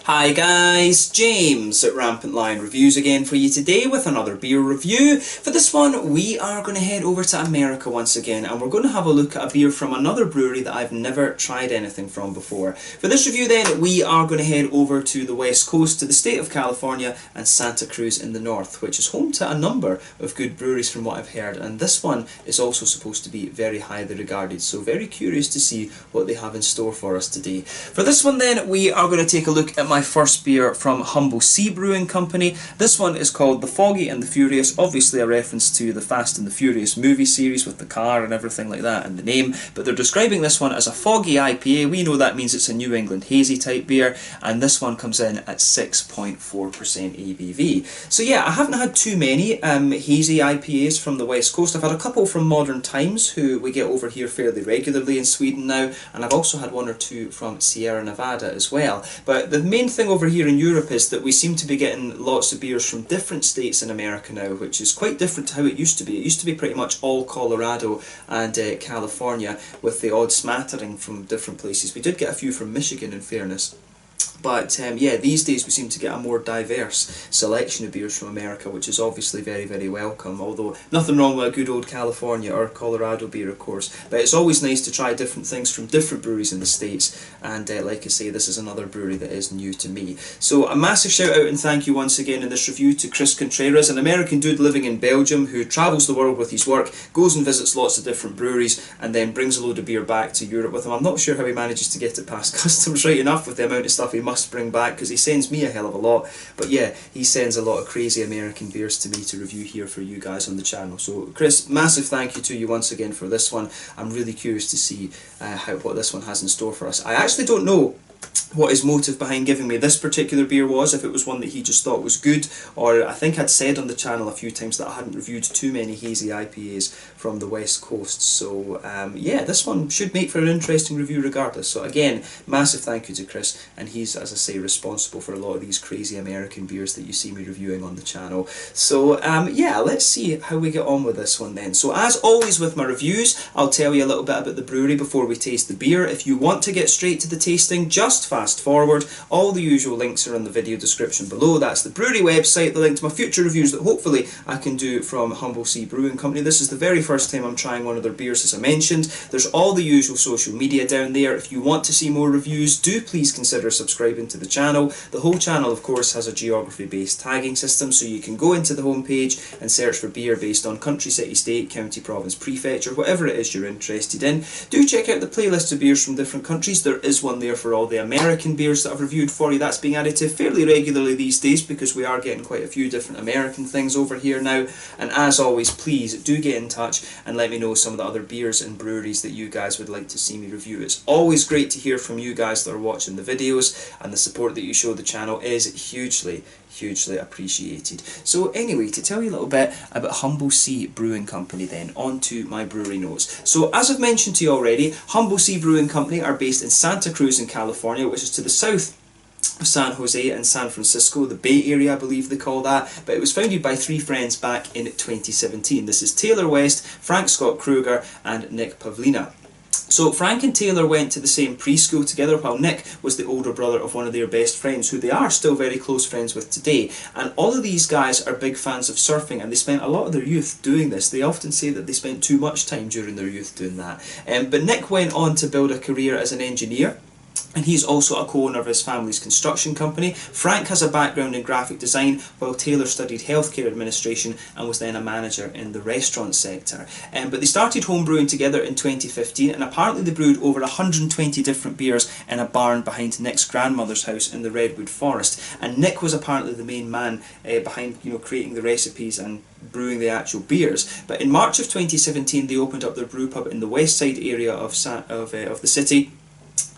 Hi guys, James at Rampant Lion Reviews again for you today with another beer review. For this one we are going to head over to America once again and we're going to have a look at a beer from another brewery that I've never tried anything from before. For this review then we are going to head over to the west coast, to the state of California and Santa Cruz in the north, which is home to a number of good breweries from what I've heard, and this one is also supposed to be very highly regarded, so very curious to see what they have in store for us today. For this one then we are going to take a look at my first beer from Sea Brewing Company. This one is called the Foggy and the Furious, obviously a reference to the Fast and the Furious movie series with the car and everything like that and the name, but they're describing this one as a Foggy IPA. We know that means it's a New England hazy type beer, and this one comes in at 6.4% ABV. So yeah, I haven't had too many hazy IPAs from the west coast. I've had a couple from Modern Times, who we get over here fairly regularly in Sweden now, and I've also had one or two from Sierra Nevada as well. But the main thing over here in Europe is that we seem to be getting lots of beers from different states in America now, which is quite different to how it used to be. It used to be pretty much all Colorado and California, with the odd smattering from different places. We did get a few from Michigan, in fairness. But yeah, these days we seem to get a more diverse selection of beers from America, which is obviously very, very welcome. Although nothing wrong with a good old California or Colorado beer, of course. But it's always nice to try different things from different breweries in the States. And like I say, this is another brewery that is new to me. So a massive shout out and thank you once again in this review to Chris Contreras, an American dude living in Belgium who travels the world with his work, goes and visits lots of different breweries, and then brings a load of beer back to Europe with him. I'm not sure how he manages to get it past customs right enough with the amount of stuff he must bring back, because he sends me a hell of a lot. But yeah, he sends a lot of crazy American beers to me to review here for you guys on the channel. So Chris, massive thank you to you once again for this one. I'm really curious to see what this one has in store for us. I actually don't know what his motive behind giving me this particular beer was, if it was one that he just thought was good, or I think I'd said on the channel a few times that I hadn't reviewed too many hazy IPAs from the west coast. So yeah, this one should make for an interesting review regardless. So again, massive thank you to Chris, and he's, as I say, responsible for a lot of these crazy American beers that you see me reviewing on the channel. So yeah, let's see how we get on with this one then. So as always with my reviews, I'll tell you a little bit about the brewery before we taste the beer. If you want to get straight to the tasting, just fast forward. All the usual links are in the video description below. That's the brewery website, the link to my future reviews that hopefully I can do from Sea Brewing Company. This is the very first time I'm trying one of their beers, as I mentioned. There's all the usual social media down there. If you want to see more reviews, do please consider subscribing to the channel. The whole channel, of course, has a geography-based tagging system, so you can go into the homepage and search for beer based on country, city, state, county, province, prefecture, whatever it is you're interested in. Do check out the playlist of beers from different countries. There is one there for all the American beers that I've reviewed for you. That's being added to fairly regularly these days because we are getting quite a few different American things over here now. And as always, please do get in touch and let me know some of the other beers and breweries that you guys would like to see me review. It's always great to hear from you guys that are watching the videos, and the support that you show the channel is hugely appreciated. So anyway, to tell you a little bit about Sea Brewing Company then, on to my brewery notes. So as I've mentioned to you already, Sea Brewing Company are based in Santa Cruz in California, which is to the south of San Jose and San Francisco, the Bay Area I believe they call that, but it was founded by three friends back in 2017. This is Taylor West, Frank Scott Kruger and Nick Pavlina. So Frank and Taylor went to the same preschool together, while Nick was the older brother of one of their best friends, who they are still very close friends with today. And all of these guys are big fans of surfing, and they spent a lot of their youth doing this. They often say that they spent too much time during their youth doing that. But Nick went on to build a career as an engineer, and he's also a co-owner of his family's construction company. Frank has a background in graphic design, while Taylor studied healthcare administration and was then a manager in the restaurant sector. But they started homebrewing together in 2015, and apparently they brewed over 120 different beers in a barn behind Nick's grandmother's house in the Redwood Forest. And Nick was apparently the main man behind, creating the recipes and brewing the actual beers. But in March of 2017 they opened up their brew pub in the west side area of the city.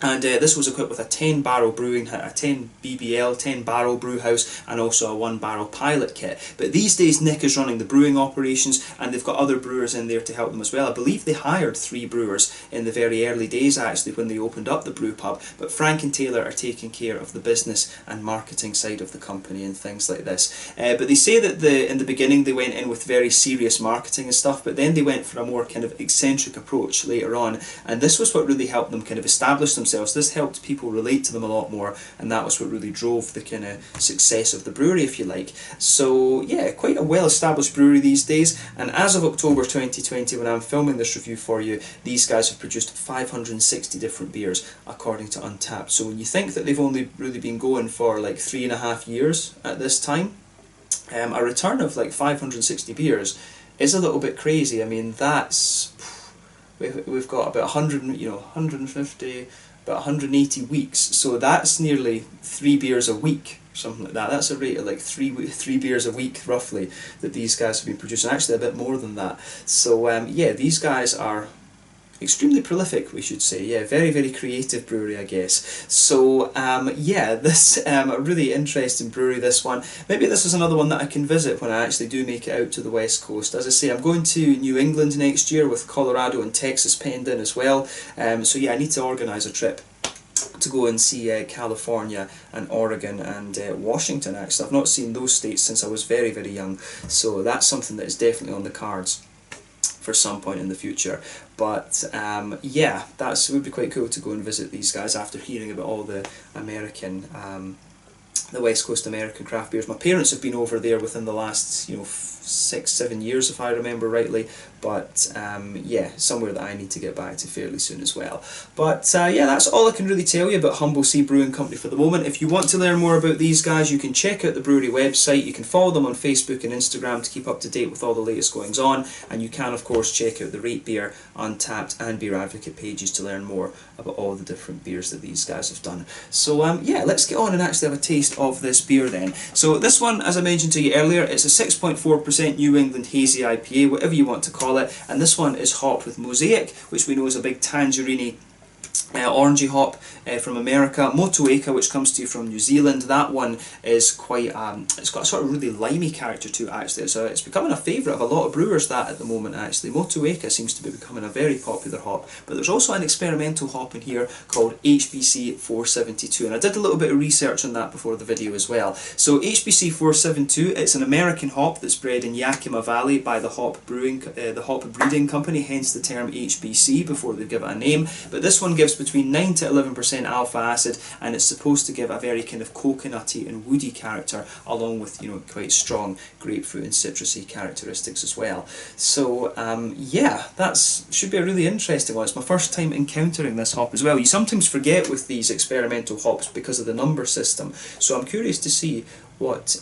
And this was equipped with a 10 barrel brewing, a 10 BBL, 10 barrel brew house, and also a 1 barrel pilot kit. But these days Nick is running the brewing operations, and they've got other brewers in there to help them as well. I believe they hired 3 brewers in the very early days actually when they opened up the brew pub, but Frank and Taylor are taking care of the business and marketing side of the company and things like this. But they say that in the beginning they went in with very serious marketing and stuff, but then they went for a more kind of eccentric approach later on, and this was what really helped them kind of establish themselves themselves. This helped people relate to them a lot more, and that was what really drove the kind of success of the brewery, if you like. So yeah, quite a well-established brewery these days, and as of October 2020, when I'm filming this review for you, these guys have produced 560 different beers, according to Untappd. So when you think that they've only really been going for like 3.5 years at this time, a return of like 560 beers is a little bit crazy. I mean, that's... We've got about 100, 150, about 180 weeks, so that's nearly 3 beers a week, something like that. That's a rate of like three beers a week, roughly, that these guys have been producing. Actually, a bit more than that. So yeah, these guys are extremely prolific, we should say. Yeah, very, very creative brewery, I guess. So yeah, this a really interesting brewery, this one. Maybe this is another one that I can visit when I actually do make it out to the West Coast. As I say, I'm going to New England next year, with Colorado and Texas penned in as well. So yeah, I need to organise a trip to go and see California and Oregon and Washington, actually. I've not seen those states since I was very, very young. So that's something that is definitely on the cards for some point in the future. But yeah, it would be quite cool to go and visit these guys after hearing about all the American, the West Coast American craft beers. My parents have been over there within the last 6-7 years, if I remember rightly. But yeah, somewhere that I need to get back to fairly soon as well. But yeah, that's all I can really tell you about Humble Sea Brewing Company for the moment. If you want to learn more about these guys, you can check out the brewery website. You can follow them on Facebook and Instagram to keep up to date with all the latest goings on. And you can, of course, check out the Rate Beer, Untappd and Beer Advocate pages to learn more about all the different beers that these guys have done. So yeah, let's get on and actually have a taste of this beer then. So this one, as I mentioned to you earlier, it's a 6.4% New England Hazy IPA, whatever you want to call it, and this one is hopped with Mosaic, which we know is a big tangerine orangey hop from America. Motueka, which comes to you from New Zealand, that one is quite, it's got a sort of really limey character to it actually. It's becoming a favourite of a lot of brewers, that at the moment actually. Motueka seems to be becoming a very popular hop. But there's also an experimental hop in here called HBC 472, and I did a little bit of research on that before the video as well. So HBC 472, it's an American hop that's bred in Yakima Valley by the hop breeding company, hence the term HBC before they give it a name. But this one gives between 9 to 11% alpha acid, and it's supposed to give a very kind of coconutty and woody character, along with quite strong grapefruit and citrusy characteristics as well. So yeah, that should be a really interesting one. It's my first time encountering this hop as well. You sometimes forget with these experimental hops because of the number system, so I'm curious to see what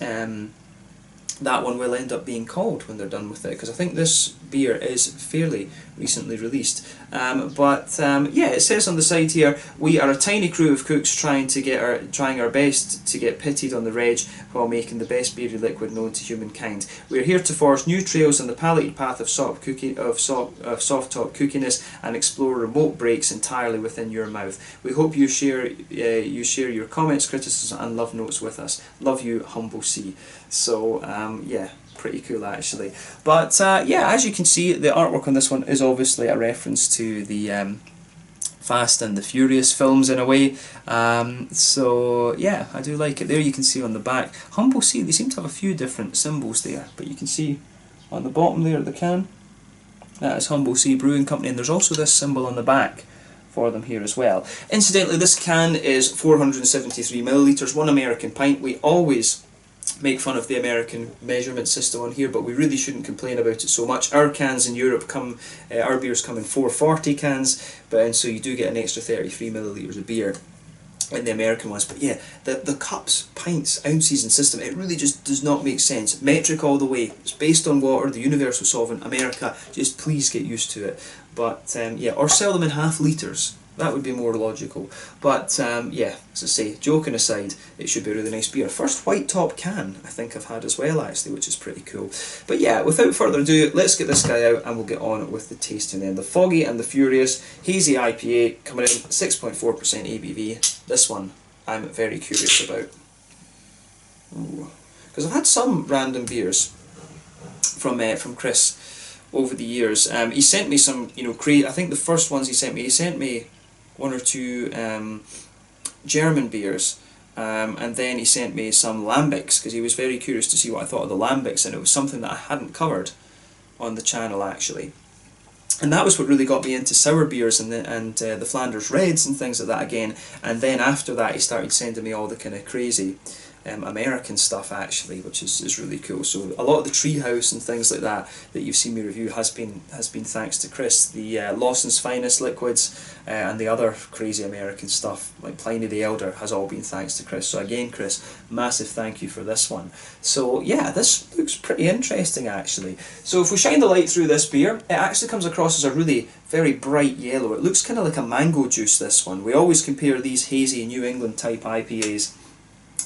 that one will end up being called when they're done with it, because I think this beer is fairly recently released. Yeah, it says on the side here, we are a tiny crew of cooks trying our best to get pitted on the reg while making the best beery liquid known to humankind. We are here to forge new trails on the palated path of soft top cookiness and explore remote breaks entirely within your mouth. We hope you share your comments, criticisms and love notes with us. Love you, Humble Sea. So yeah, pretty cool actually. But yeah, as you can see, the artwork on this one is obviously a reference to the Fast and the Furious films in a way. So yeah, I do like it. There you can see on the back, Humble Sea, they seem to have a few different symbols there, but you can see on the bottom there of the can, that is Humble Sea Brewing Company, and there's also this symbol on the back for them here as well. Incidentally, this can is 473 millilitres, 1 American pint. We always make fun of the American measurement system on here, but we really shouldn't complain about it so much. Our cans in Europe come, our beers come in 440 cans, and so you do get an extra 33 millilitres of beer in the American ones. But yeah, the cups, pints, ounces and system, it really just does not make sense. Metric all the way. It's based on water, the universal solvent. America, just please get used to it. But yeah, or sell them in half litres. That would be more logical. But yeah, as I say, joking aside, it should be a really nice beer. First white top can I think I've had as well actually, which is pretty cool. But yeah, without further ado, let's get this guy out and we'll get on with the tasting then. The Foggy and the Furious Hazy IPA coming in 6.4% ABV. This one I'm very curious about. Because I've had some random beers from Chris over the years. He sent me some, I think the first ones he sent me 1 or 2 German beers, and then he sent me some lambics because he was very curious to see what I thought of the lambics, and it was something that I hadn't covered on the channel actually. And that was what really got me into sour beers and the Flanders Reds and things like that again. And then after that, he started sending me all the kind of crazy American stuff actually, which is really cool. So a lot of the Treehouse and things like that you've seen me review has been thanks to Chris. The Lawson's Finest liquids and the other crazy American stuff like Pliny the Elder has all been thanks to Chris. So again, Chris, massive thank you for this one. So yeah, this looks pretty interesting actually. So if we shine the light through this beer, it actually comes across as a really very bright yellow. It looks kind of like a mango juice, this one. We always compare these hazy New England type IPAs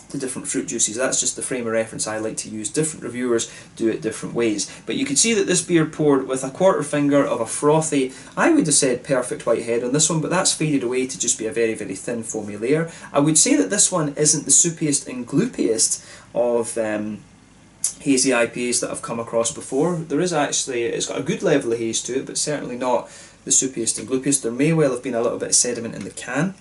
to different fruit juices. That's just the frame of reference I like to use. Different reviewers do it different ways. But you can see that this beer poured with a quarter finger of a frothy, I would have said perfect white head on this one, but that's faded away to just be a very, very thin foamy layer. I would say that this one isn't the soupiest and gloopiest of hazy IPAs that I've come across before. There is actually, it's got a good level of haze to it, but certainly not the soupiest and gloopiest. There may well have been a little bit of sediment in the can,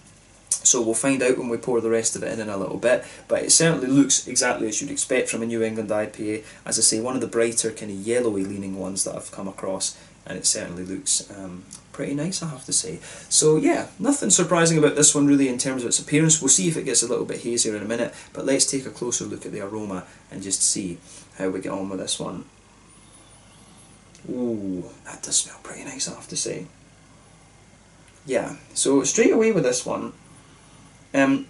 so we'll find out when we pour the rest of it in a little bit, but it certainly looks exactly as you'd expect from a New England IPA. As I say, one of the brighter kind of yellowy leaning ones that I've come across, and it certainly looks pretty nice, I have to say. So yeah, nothing surprising about this one really in terms of its appearance. We'll see if it gets a little bit hazier in a minute, but let's take a closer look at the aroma and just see how we get on with this one. Ooh, that does smell pretty nice, I have to say. Yeah, so straight away with this one,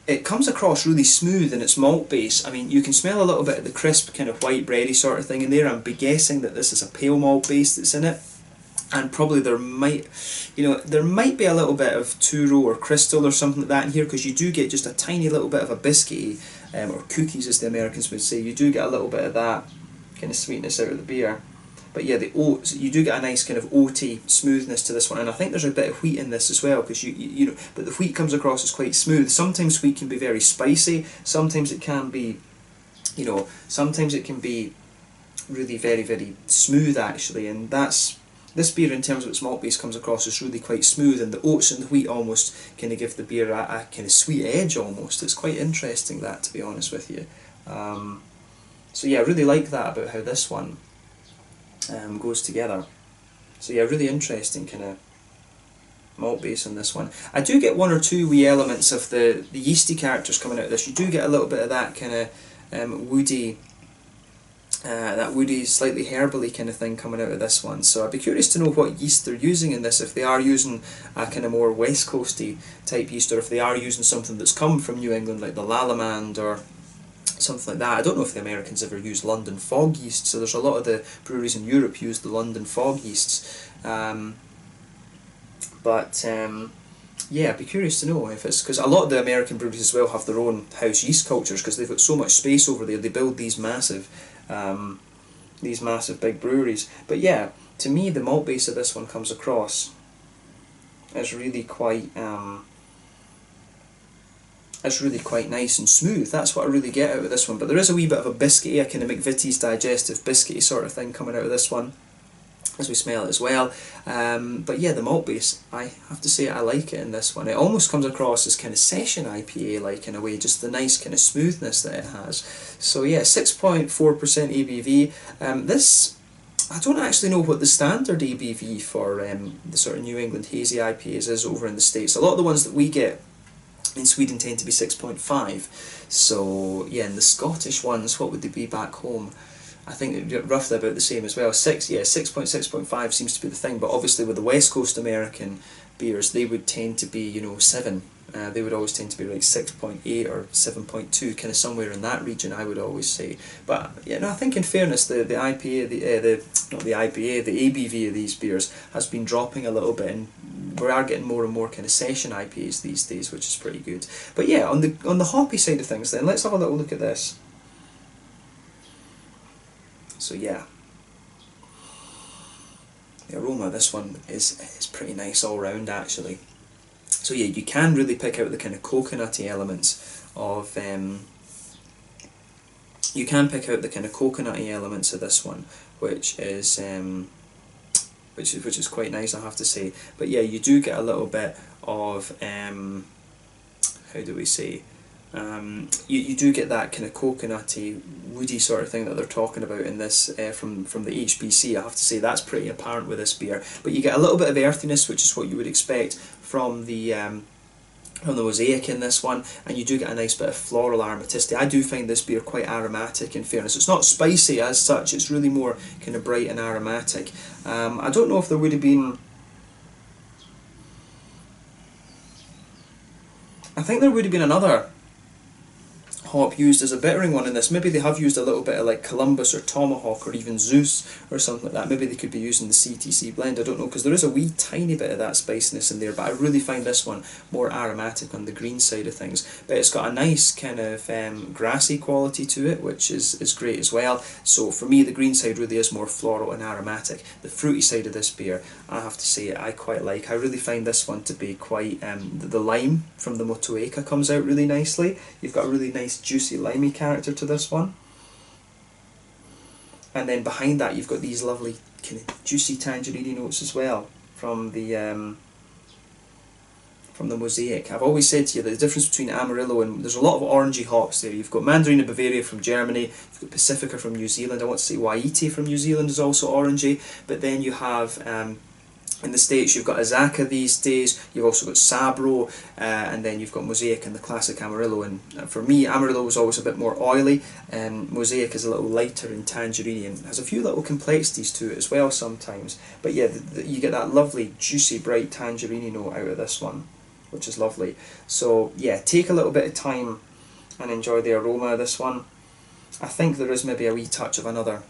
it comes across really smooth in its malt base. I mean, you can smell a little bit of the crisp kind of white bready sort of thing in there. I'm guessing that this is a pale malt base that's in it, and probably there might be a little bit of Turo or Crystal or something like that in here, because you do get just a tiny little bit of a biscuity, or cookies as the Americans would say. You do get a little bit of that kind of sweetness out of the beer. But yeah, the oats, you do get a nice kind of oaty smoothness to this one, and I think there's a bit of wheat in this as well, because you know, but the wheat comes across as quite smooth. Sometimes wheat can be very spicy. Sometimes it can be, sometimes it can be really very, very smooth actually, and that's this beer in terms of its malt base comes across as really quite smooth, and the oats and the wheat almost kind of give the beer a kind of sweet edge almost. It's quite interesting, that, to be honest with you. So yeah, I really like that about how this one goes together. So yeah, really interesting kind of malt base on this one. I do get one or two wee elements of the yeasty characters coming out of this. You do get a little bit of that kind of woody, slightly herbally kind of thing coming out of this one. So I'd be curious to know what yeast they're using in this, if they are using a kind of more west coasty type yeast, or if they are using something that's come from New England like the Lallemand or something like that. I don't know if the Americans ever use London fog yeast, so there's a lot of the breweries in Europe use the London fog yeasts. Yeah, I'd be curious to know if it's, because a lot of the American breweries as well have their own house yeast cultures, because they've got so much space over there. They build these massive big breweries. But yeah, to me the malt base of this one comes across as really quite nice and smooth. That's what I really get out of this one. But there is a wee bit of a biscuity, a kind of McVitie's digestive biscuity sort of thing coming out of this one, as we smell it as well. But yeah, the malt base, I have to say I like it in this one. It almost comes across as kind of session IPA like in a way, just the nice kind of smoothness that it has. So yeah, 6.4% ABV. This, I don't actually know what the standard ABV for the sort of New England hazy IPAs is over in the States. A lot of the ones that we get in Sweden tend to be 6.5. So yeah, and the Scottish ones, what would they be back home? I think they're roughly about the same as well. 6.5 seems to be the thing, but obviously with the West Coast American beers, they would tend to be, 7. They would always tend to be like 6.8 or 7.2, kind of somewhere in that region, I would always say. But I think in fairness, the IPA, the ABV of these beers has been dropping a little bit, and we are getting more and more kind of session IPAs these days, which is pretty good. But yeah, on the hoppy side of things, then let's have a little look at this. So yeah, the aroma of this one is pretty nice all round actually. So yeah, you can really pick out the kind of coconutty elements of this one, which is quite nice, I have to say. But yeah, you do get a little bit of how do we say, You do get that kind of coconutty, woody sort of thing that they're talking about in this from the HBC. I have to say that's pretty apparent with this beer. But you get a little bit of earthiness, which is what you would expect from the mosaic in this one, and you do get a nice bit of floral aromaticity. I do find this beer quite aromatic, in fairness. It's not spicy as such, it's really more kind of bright and aromatic. I don't know if there would have been... I think there would have been another hop used as a bittering one in this. Maybe they have used a little bit of like Columbus or Tomahawk or even Zeus or something like that. Maybe they could be using the CTC blend, I don't know, because there is a wee tiny bit of that spiciness in there, but I really find this one more aromatic on the green side of things. But it's got a nice kind of grassy quality to it, which is great as well. So for me, the green side really is more floral and aromatic. The fruity side of this beer, I have to say, I quite like. I really find this one to be quite... the lime from the Motueka comes out really nicely. You've got a really nice juicy limey character to this one, and then behind that you've got these lovely kind of juicy tangerine notes as well from the mosaic. I've always said to you that the difference between Amarillo and... there's a lot of orangey hops there. You've got Mandarina Bavaria from Germany, you've got Pacifica from New Zealand, I want to say Waiti from New Zealand is also orangey, but then you have in the States you've got Azaka these days, you've also got Sabro, and then you've got Mosaic and the classic Amarillo. And for me, Amarillo was always a bit more oily, and Mosaic is a little lighter and tangerine and has a few little complexities to it as well sometimes. But yeah, you get that lovely juicy bright tangerine note out of this one, which is lovely. So yeah, take a little bit of time and enjoy the aroma of this one. I think there is maybe a wee touch of another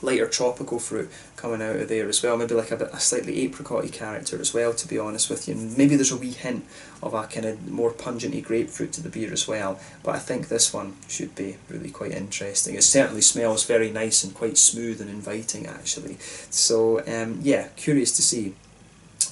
lighter tropical fruit coming out of there as well, maybe like a slightly apricot-y character as well, to be honest with you. Maybe there's a wee hint of a kind of more pungent-y grapefruit to the beer as well, but I think this one should be really quite interesting. It certainly smells very nice and quite smooth and inviting actually. So yeah, curious to see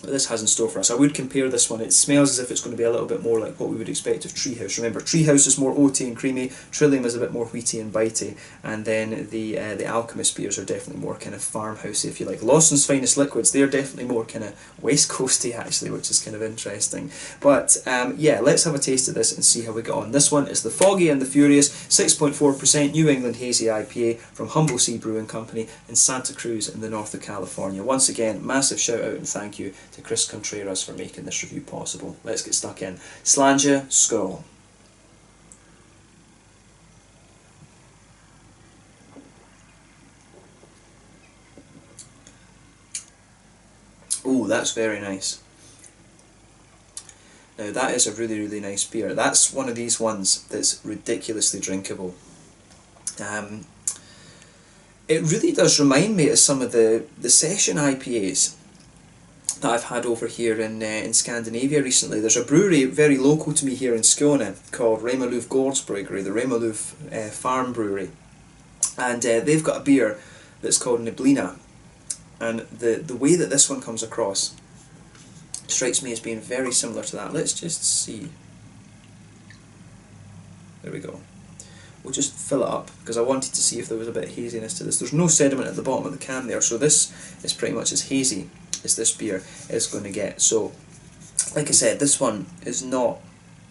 what this has in store for us. I would compare this one, it smells as if it's going to be a little bit more like what we would expect of Treehouse. Remember, Treehouse is more oaty and creamy, Trillium is a bit more wheaty and bitey, and then the Alchemist beers are definitely more kind of farmhousey, if you like. Lawson's Finest Liquids, they're definitely more kind of West Coasty actually, which is kind of interesting. But yeah, let's have a taste of this and see how we get on. This one is the Foggy and the Furious 6.4% New England Hazy IPA from humble Sea Brewing Company in Santa Cruz in the north of California. Once again, massive shout out and thank you to Chris Contreras for making this review possible. Let's get stuck in. Slàinte Skål. Oh, that's very nice. Now that is a really, really nice beer. That's one of these ones that's ridiculously drinkable. It really does remind me of some of the session IPAs that I've had over here in Scandinavia recently. There's a brewery very local to me here in Skåne called Remaluf Gårdsbryggeri, the Remaluf Farm Brewery, and they've got a beer that's called Neblina, and the way that this one comes across strikes me as being very similar to that. Let's just see. There we go. We'll just fill it up because I wanted to see if there was a bit of haziness to this. There's no sediment at the bottom of the can there, so this is pretty much as hazy as this beer is going to get. So, like I said, this one is not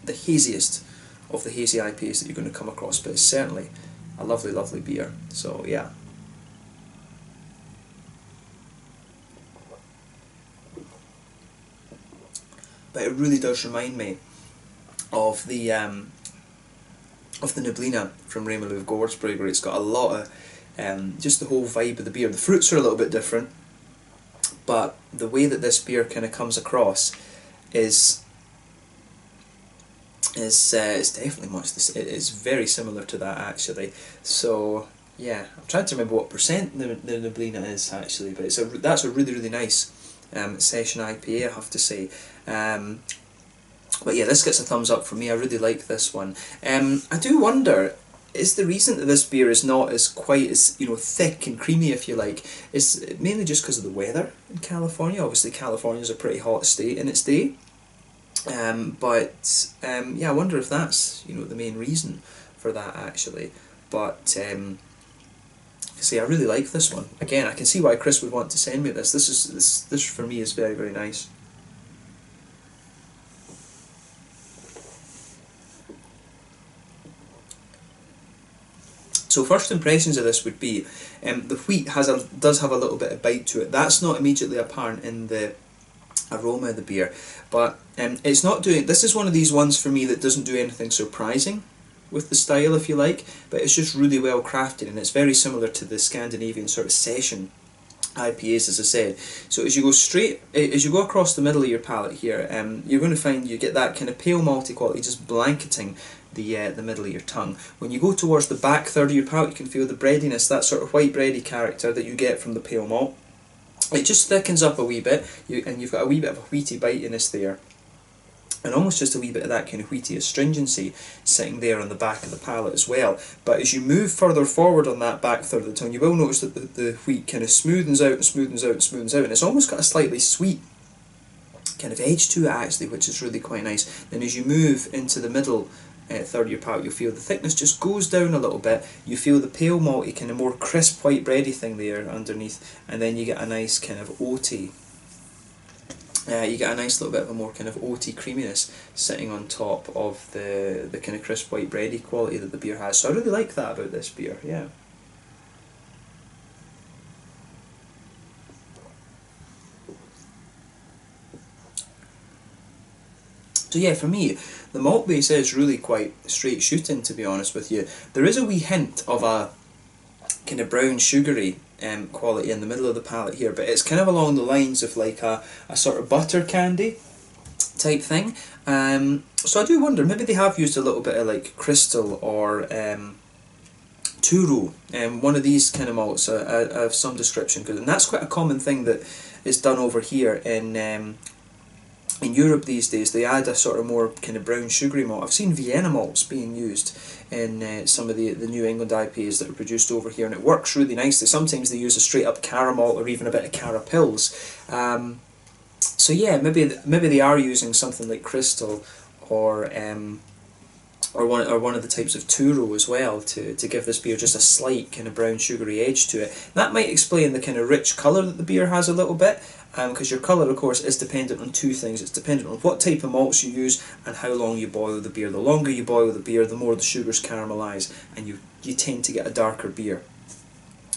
the haziest of the hazy IPAs that you're going to come across, but it's certainly a lovely, lovely beer. So, yeah. But it really does remind me of the Neblina from Remaluf Gårdsbryggeri. It's got a lot of just the whole vibe of the beer. The fruits are a little bit different, but the way that this beer kind of comes across is definitely much this. It is very similar to that actually. So yeah, I'm trying to remember what percent the Neblina is actually, but that's a really, really nice session IPA, I have to say. But yeah, this gets a thumbs up from me. I really like this one. I do wonder, is the reason that this beer is not as quite as, you know, thick and creamy, if you like, is mainly just because of the weather in California. Obviously California is a pretty hot state in its day, but yeah, I wonder if that's, you know, the main reason for that actually. But see, I really like this one. Again, I can see why Chris would want to send me this. This for me is very, very nice. So first impressions of this would be, the wheat does have a little bit of bite to it. That's not immediately apparent in the aroma of the beer, but it's not doing. This is one of these ones for me that doesn't do anything surprising with the style, if you like, but it's just really well crafted, and it's very similar to the Scandinavian sort of session IPAs, as I said. So as you go across the middle of your palate here, you're going to find you get that kind of pale malty quality just blanketing the middle of your tongue. When you go towards the back third of your palate, you can feel the breadiness, that sort of white bready character that you get from the pale malt. It just thickens up a wee bit, and you've got a wee bit of a wheaty bitiness there, and almost just a wee bit of that kind of wheaty astringency sitting there on the back of the palate as well. But as you move further forward on that back third of the tongue, you will notice that the wheat kind of smoothens out and smoothens out and smoothens out, and it's almost got a slightly sweet kind of edge to it actually, which is really quite nice. Then as you move into the middle third of your palate, you'll feel the thickness just goes down a little bit. You feel the pale malty kind of more crisp white bready thing there underneath, and then you get a nice kind of oaty. You get a nice little bit of a more kind of oaty creaminess sitting on top of the kind of crisp white bready quality that the beer has. So I really like that about this beer, yeah. So yeah, for me, the malt base is really quite straight shooting, to be honest with you. There is a wee hint of a kind of brown sugary quality in the middle of the palate here, but it's kind of along the lines of like a sort of butter candy type thing. So I do wonder, maybe they have used a little bit of like crystal or Turo, one of these kind of malts of some description, and that's quite a common thing that is done over here in Europe these days. They add a sort of more kind of brown sugary malt. I've seen Vienna malts being used in some of the New England IPAs that are produced over here, and it works really nicely. Sometimes they use a straight up Cara malt or even a bit of Cara Pils. So yeah, maybe they are using something like Crystal or one of the types of Turo as well to give this beer just a slight kind of brown sugary edge to it. That might explain the kind of rich colour that the beer has a little bit, because your colour of course is dependent on two things. It's dependent on what type of malts you use and how long you boil the beer. The longer you boil the beer, the more the sugars caramelise, and you tend to get a darker beer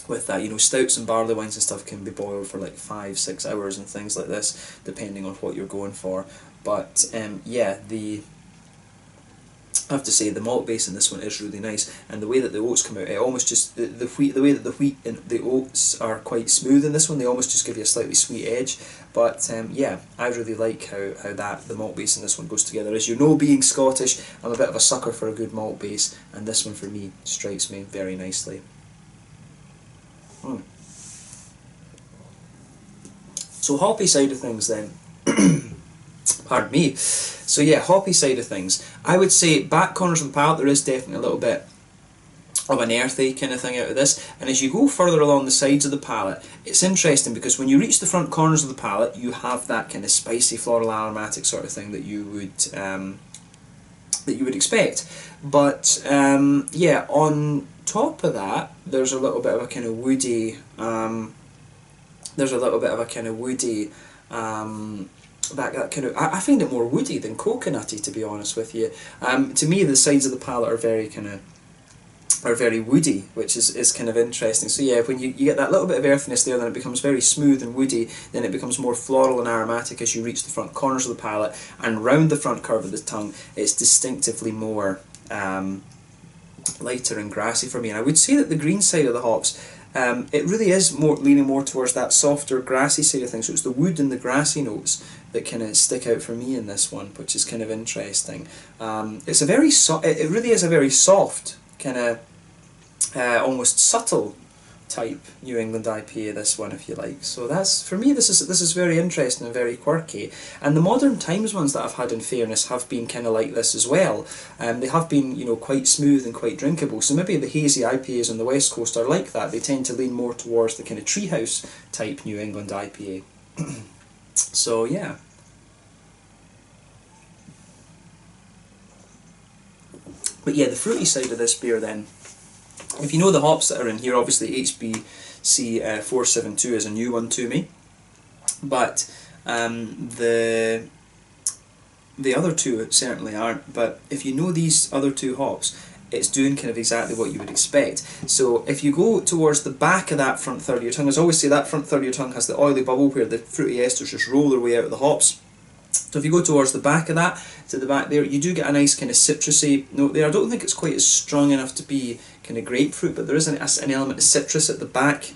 with that. You know, stouts and barley wines and stuff can be boiled for like 5-6 hours and things like this, depending on what you're going for. But yeah, I have to say the malt base in this one is really nice, and the way that the oats come out, it almost just the way that the wheat and the oats are quite smooth in this one, they almost just give you a slightly sweet edge. But yeah, I really like how the malt base in this one goes together. As you know, being Scottish, I'm a bit of a sucker for a good malt base, and this one for me strikes me very nicely. So hoppy side of things then. Pardon me. So yeah, hoppy side of things. I would say back corners of the palate, there is definitely a little bit of an earthy kind of thing out of this. And as you go further along the sides of the palate, it's interesting because when you reach the front corners of the palate, you have that kind of spicy floral aromatic sort of thing that you would expect. But yeah, on top of that, there's a little bit of a kind of woody. That kind of, I find it more woody than coconutty, to be honest with you. To me, the sides of the palate are very woody, which is kind of interesting. So yeah, when you get that little bit of earthiness there, then it becomes very smooth and woody. Then it becomes more floral and aromatic as you reach the front corners of the palate, and round the front curve of the tongue, it's distinctively more lighter and grassy for me. And I would say that the green side of the hops, it really is leaning more towards that softer, grassy side of things. So it's the wood and the grassy notes that kind of stick out for me in this one, which is kind of interesting. It's a very it really is a very soft, kind of almost subtle type New England IPA, this one, if you like. So that's, for me, this is very interesting and very quirky. And the modern times ones that I've had, in fairness, have been kind of like this as well. They have been, you know, quite smooth and quite drinkable. So maybe the hazy IPAs on the West Coast are like that. They tend to lean more towards the kind of treehouse type New England IPA. So yeah. But yeah, the fruity side of this beer then, if you know the hops that are in here, obviously HBC 472 is a new one to me, but the other two certainly aren't. But if you know these other two hops, it's doing kind of exactly what you would expect. So if you go towards the back of that front third of your tongue, as I always say, that front third of your tongue has the oily bubble where the fruity esters just roll their way out of the hops. So if you go towards the back of that, to the back there, you do get a nice kind of citrusy note there. I don't think it's quite as strong enough to be kind of grapefruit, but there is an element of citrus at the back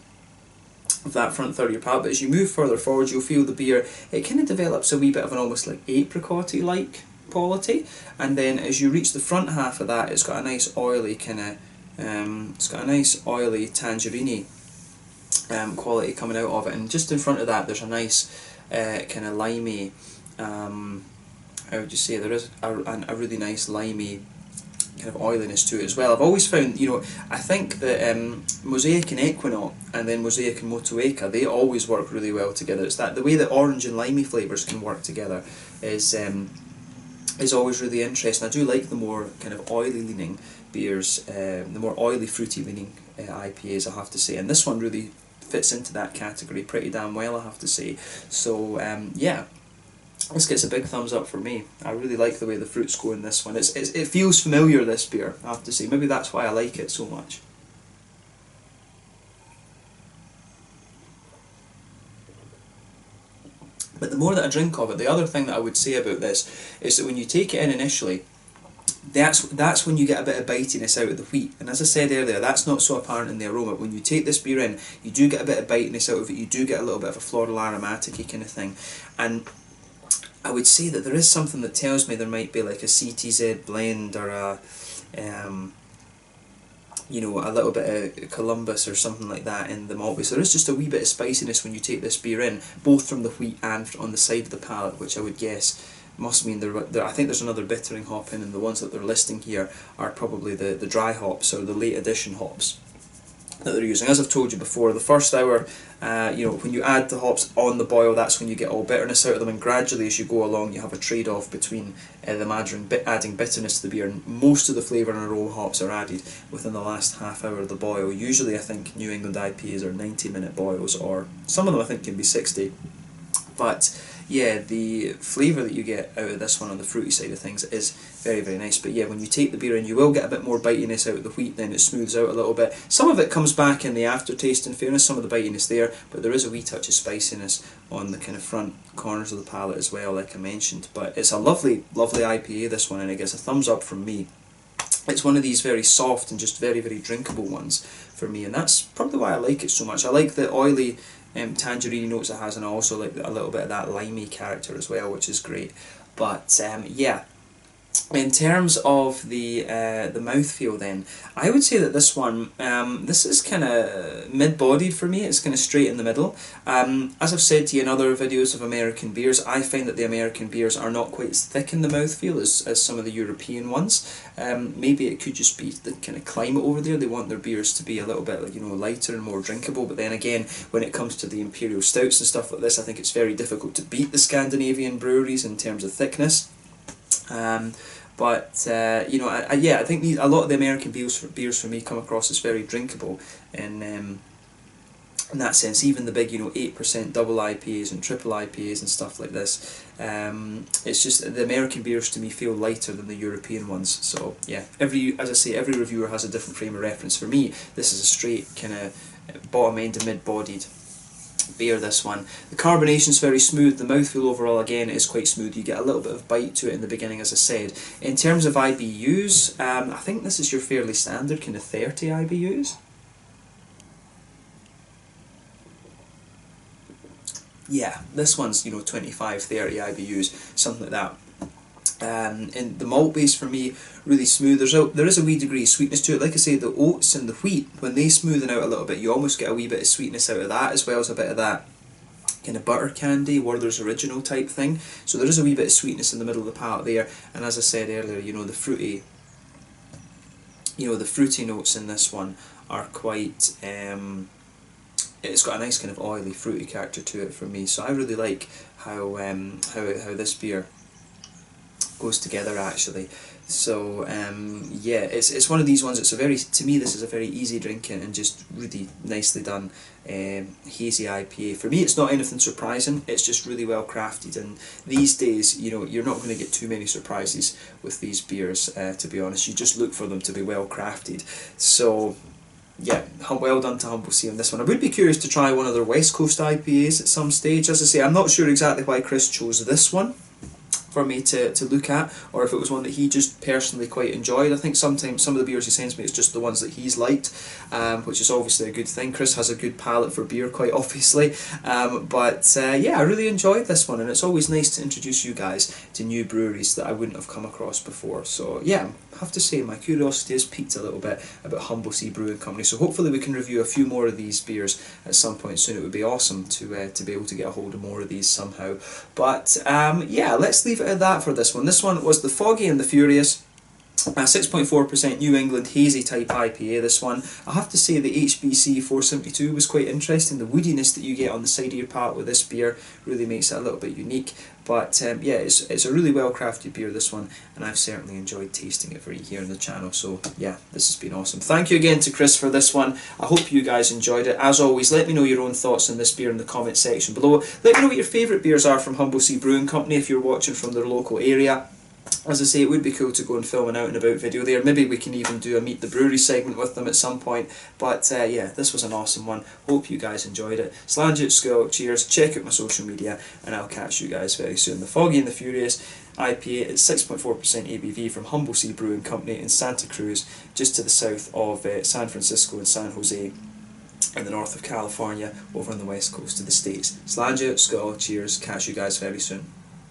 of that front third of your palate. But as you move further forward, you'll feel the beer, it kind of develops a wee bit of an almost like apricot-y like quality, and then as you reach the front half of that, it's got a nice oily kind of it's got a nice oily tangerine quality coming out of it, and just in front of that there's a nice kind of limey, how would you say, there is a really nice limey kind of oiliness to it as well. I've always found, you know, I think that Mosaic and Equinox, and then Mosaic and Motueka, they always work really well together. It's that the way that orange and limey flavours can work together is always really interesting. I do like the more kind of oily leaning beers, the more oily fruity leaning IPAs, I have to say, and this one really fits into that category pretty damn well, I have to say. So yeah, this gets a big thumbs up for me. I really like the way the fruits go in this one. It feels familiar, this beer, I have to say. Maybe that's why I like it so much. But the more that I drink of it, the other thing that I would say about this is that when you take it in initially, that's when you get a bit of bitiness out of the wheat. And as I said earlier, that's not so apparent in the aroma. When you take this beer in, you do get a bit of bitiness out of it, you do get a little bit of a floral aromatic-y kind of thing. And I would say that there is something that tells me there might be like a CTZ blend or a, you know, a little bit of Columbus or something like that in the malt base. So there is just a wee bit of spiciness when you take this beer in, both from the wheat and on the side of the palate, which I would guess must mean I think there's another bittering hop in, and the ones that they're listing here are probably the dry hops or the late addition hops that they're using. As I've told you before, the first hour, you know, when you add the hops on the boil, that's when you get all bitterness out of them, and gradually as you go along you have a trade-off between them adding bitterness to the beer, and most of the flavour and aroma hops are added within the last half hour of the boil. Usually I think New England IPAs are 90-minute boils, or some of them I think can be 60, but yeah, the flavour that you get out of this one on the fruity side of things is very, very nice. But yeah, when you take the beer in, you will get a bit more bitiness out of the wheat, then it smooths out a little bit. Some of it comes back in the aftertaste, in fairness, some of the bitiness there, but there is a wee touch of spiciness on the kind of front corners of the palate as well, like I mentioned. But it's a lovely, lovely IPA, this one, and it gets a thumbs up from me. It's one of these very soft and just very, very drinkable ones for me, and that's probably why I like it so much. I like the oily tangerine notes it has, and I also like a little bit of that limey character as well, which is great. But yeah, in terms of the mouthfeel then, I would say that this one, this is kind of mid-bodied for me. It's kind of straight in the middle. As I've said to you in other videos of American beers, I find that the American beers are not quite as thick in the mouthfeel as some of the European ones. Maybe it could just be the kind of climate over there. They want their beers to be a little bit, you know, lighter and more drinkable. But then again, when it comes to the imperial stouts and stuff like this, I think it's very difficult to beat the Scandinavian breweries in terms of thickness. But you know, yeah, I think a lot of the American beers for me come across as very drinkable in that sense. Even the big, you know, 8% double IPAs and triple IPAs and stuff like this. It's just the American beers to me feel lighter than the European ones. So yeah, as I say, every reviewer has a different frame of reference. For me, this is a straight kind of bottom end to mid-bodied beer, this one. The carbonation's very smooth. The mouthfeel overall again is quite smooth. You get a little bit of bite to it in the beginning, as I said. In terms of IBUs, I think this is your fairly standard kind of 30 IBUs. Yeah, this one's, you know, 25, 30 IBUs, something like that. And the malt base for me, really smooth. There is a wee degree of sweetness to it. Like I say, the oats and the wheat, when they smoothen out a little bit, you almost get a wee bit of sweetness out of that, as well as a bit of that kind of butter candy, Werther's Original type thing. So there is a wee bit of sweetness in the middle of the palate there. And as I said earlier, you know, the fruity notes in this one are quite. It's got a nice kind of oily, fruity character to it for me. So I really like how this beer goes together actually. So yeah, it's one of these ones. It's a very, to me, this is a very easy drinking and just really nicely done hazy IPA. For me, it's not anything surprising. It's just really well crafted. And these days, you know, you're not going to get too many surprises with these beers. To be honest, you just look for them to be well crafted. So yeah, well done to Humble Sea on this one. I would be curious to try one of their West Coast IPAs at some stage. As I say, I'm not sure exactly why Chris chose this one for me to look at, or if it was one that he just personally quite enjoyed. I think sometimes some of the beers he sends me, it's just the ones that he's liked, which is obviously a good thing. Chris has a good palate for beer, quite obviously, but yeah, I really enjoyed this one, and it's always nice to introduce you guys to new breweries that I wouldn't have come across before. So yeah, I have to say my curiosity has piqued a little bit about Humble Sea Brewing Company, so hopefully we can review a few more of these beers at some point soon. It would be awesome to be able to get a hold of more of these somehow. But yeah, let's leave it at that for this one. This one was the Foggy and the Furious, 6.4% New England hazy type IPA. This one, I have to say the HBC 472 was quite interesting. The woodiness that you get on the side of your palate with this beer really makes it a little bit unique. But yeah, it's a really well crafted beer, this one, and I've certainly enjoyed tasting it for you here on the channel. So yeah, this has been awesome. Thank you again to Chris for this one. I hope you guys enjoyed it. As always, let me know your own thoughts on this beer in the comment section below. Let me know what your favourite beers are from Humble Sea Brewing Company if you're watching from their local area. As I say, it would be cool to go and film an out and about video there. Maybe we can even do a Meet the Brewery segment with them at some point. But yeah, this was an awesome one. Hope you guys enjoyed it. Slange at school, cheers, check out my social media, and I'll catch you guys very soon. The Foggy and the Furious IPA is 6.4% ABV from Humble Sea Brewing Company in Santa Cruz, just to the south of San Francisco and San Jose, in the north of California, over on the west coast of the States. Slange at school, cheers, catch you guys very soon.